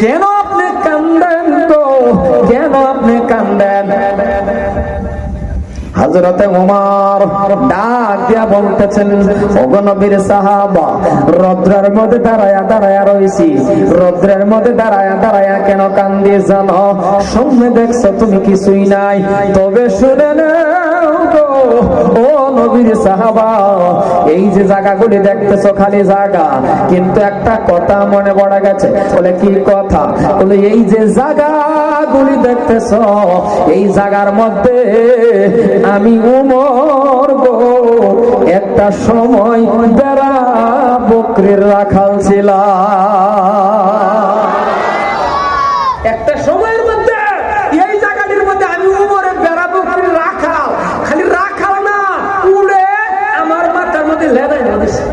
কেন আপনি কান্দেন গো, কেন আপনি কান্দেন? হযরতে ওমর ডাক দিয়া বলতেছেন, ওগো নবীর সাহাবা, রৌদ্রের মধ্যে দাঁড়ায়া দাঁড়ায়া রইছি, রৌদ্রের মধ্যে দাঁড়ায়া দাঁড়ায়া কেন কান্দি জানো? সামনে দেখছো তুমি কিছুই নাই, তবে শুনে নাও গো ও নবীর সাহাবা, এই যে জায়গাগুলি দেখতেছো খালি জায়গা, কিন্তু একটা কথা মনে পড়ে গেছে। বলে কি কথা? বলে এই যে জায়গাগুলি দেখতেছো, এই জায়গার মধ্যে আমি ওমর গো একটা সময় বেড়া বকরির রাখাল ছিলাম।